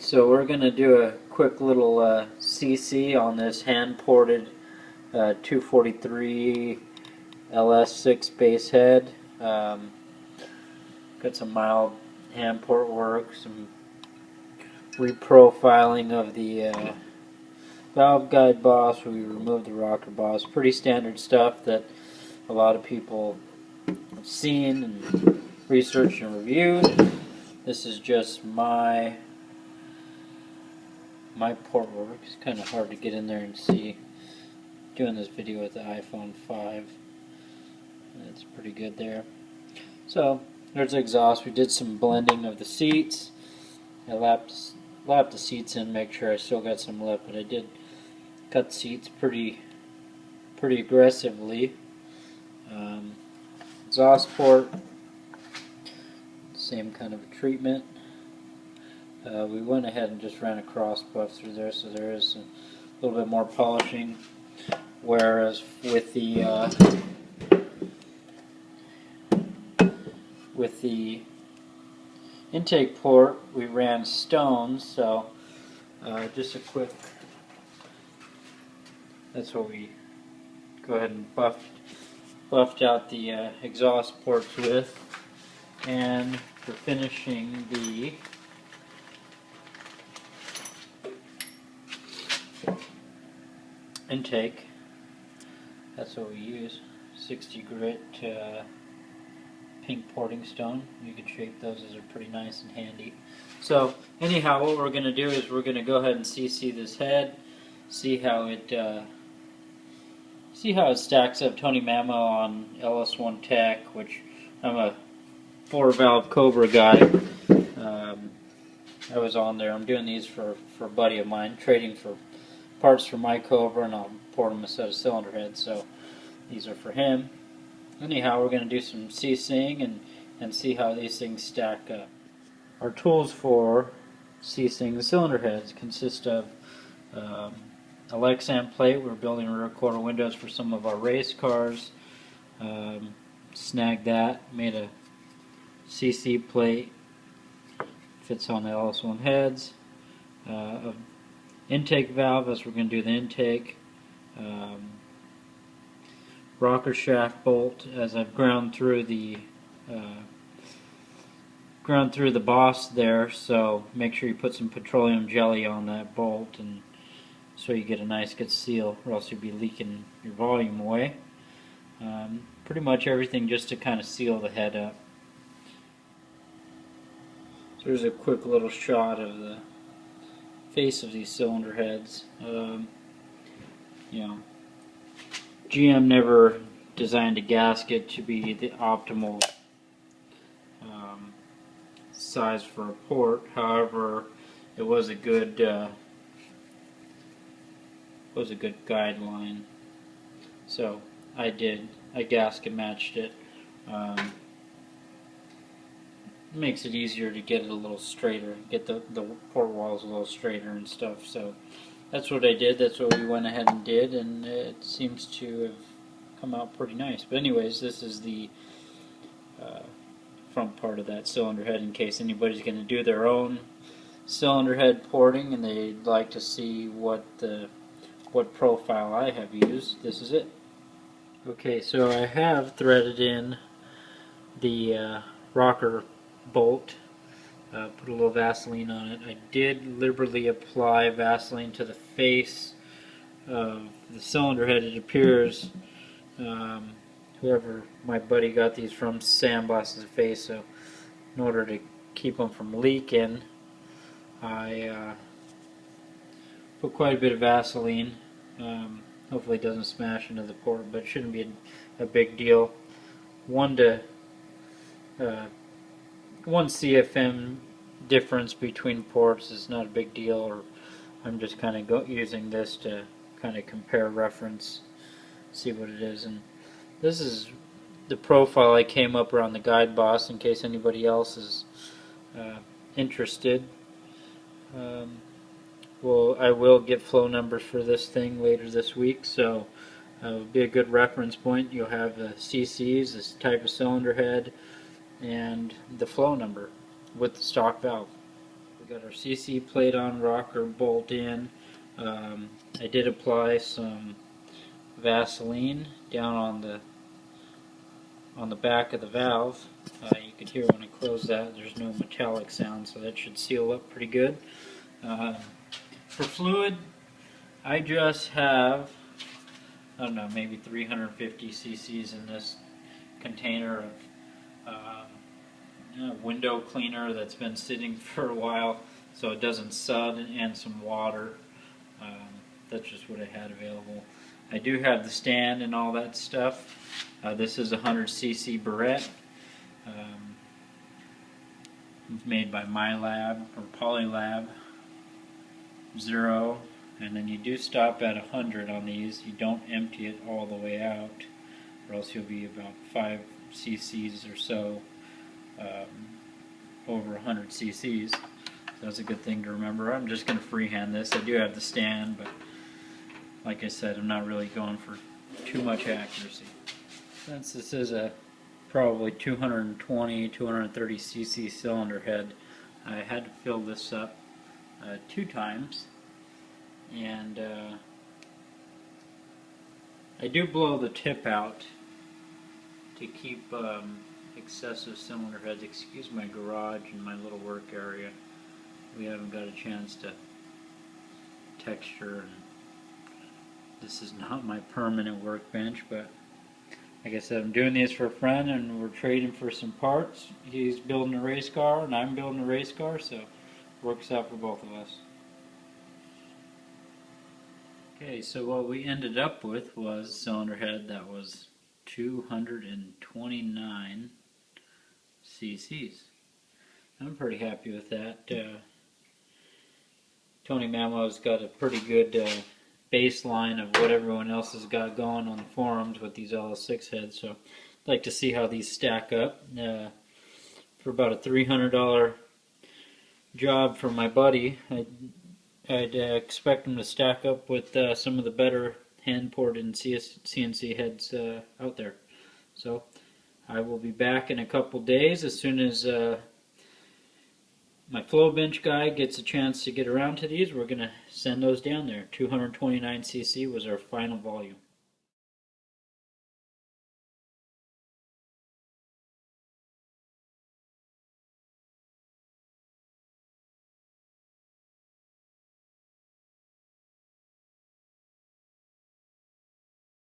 So we're going to do a quick little CC on this hand-ported 243 Ls6 base head. Got some mild hand port work, some reprofiling of the valve guide boss. We removed the rocker boss. Pretty standard stuff that a lot of people have seen and researched and reviewed. This is just my port work. It's kind of hard to get in there and see. Doing this video with the iPhone 5. That's pretty good there. So there's the exhaust. We did some blending of the seats. I lapped the seats in, make sure I still got some left, but I did cut seats pretty aggressively. Exhaust port, same kind of treatment. We went ahead and just ran a cross buff through there, so there is a little bit more polishing. Whereas with the intake port, we ran stones. So just a quick. That's what we go ahead and buffed out the exhaust ports with, and for finishing the intake, that's what we use. 60 grit pink porting stone. You can shape those, those are pretty nice and handy. So anyhow, what we're going to do is we're going to go ahead and CC this head, see how it stacks up. Tony Mamo on Ls6 Tech, which I'm a 4-valve Cobra guy. I was on there. I'm doing these for a buddy of mine, trading for parts for my Cobra, and I'll port him a set of cylinder heads. So these are for him. Anyhow, we're going to do some CCing and see how these things stack up. Our tools for CCing the cylinder heads consist of a Ls6 plate. We're building rear quarter windows for some of our race cars. Snagged that, made a CC plate, fits on the Ls6 heads. Intake valve, as we're going to do the intake. Rocker shaft bolt, as I've ground through the boss there, so make sure you put some petroleum jelly on that bolt, and so you get a nice good seal, or else you'll be leaking your volume away. Pretty much everything just to kind of seal the head up. So here's a quick little shot of the face of these cylinder heads. GM never designed a gasket to be the optimal size for a port. However, it was a good guideline. So I gasket matched it. Makes it easier to get it a little straighter, get the port walls a little straighter and stuff. So that's what I did. That's what we went ahead and did, and it seems to have come out pretty nice. But anyways, this is the front part of that cylinder head, in case anybody's going to do their own cylinder head porting and they'd like to see what profile I have used. This is it. Okay, so I have threaded in the rocker bolt. Put a little Vaseline on it. I did liberally apply Vaseline to the face of the cylinder head. It appears whoever my buddy got these from sandblasted the face, so in order to keep them from leaking, I put quite a bit of Vaseline. Hopefully it doesn't smash into the port, but it shouldn't be a big deal. One CFM difference between ports is not a big deal, or I'm just kind of using this to kind of compare reference, see what it is. And this is the profile I came up around the guide boss, in case anybody else is interested. Well, I will get flow numbers for this thing later this week, so it'll be a good reference point. You'll have the CCs, this type of cylinder head, and the flow number with the stock valve. We got our CC plate on, rocker bolt in. I did apply some Vaseline down on the back of the valve. You could hear when I close that, there's no metallic sound, so that should seal up pretty good. For fluid, I just have, I don't know, maybe 350 cc's in this container of window cleaner that's been sitting for a while so it doesn't sud, and some water. That's just what I had available. I do have the stand and all that stuff. This is a 100cc barrette. Made by MyLab or Polylab Zero, and then you do stop at 100 on these. You don't empty it all the way out, or else you'll be about 5 cc's or so over 100 cc's. So that's a good thing to remember. I'm just going to freehand this. I do have the stand, but like I said, I'm not really going for too much accuracy. Since this is a probably 220, 230 cc cylinder head, I had to fill this up 2 times, and I do blow the tip out to keep excessive cylinder heads. Excuse my garage and my little work area. We haven't got a chance to texture, and this is not my permanent workbench, but like I said, I'm doing these for a friend, and we're trading for some parts. He's building a race car, and I'm building a race car, so it works out for both of us. Okay, so what we ended up with was a cylinder head that was 229 cc's. I'm pretty happy with that. Tony Mamo's got a pretty good baseline of what everyone else has got going on the forums with these Ls6 heads, so I'd like to see how these stack up. For about a $300 job for my buddy, I'd expect them to stack up with some of the better hand-ported CNC heads out there. So I will be back in a couple days as soon as my flow bench guy gets a chance to get around to these. We're going to send those down there. 229cc was our final volume.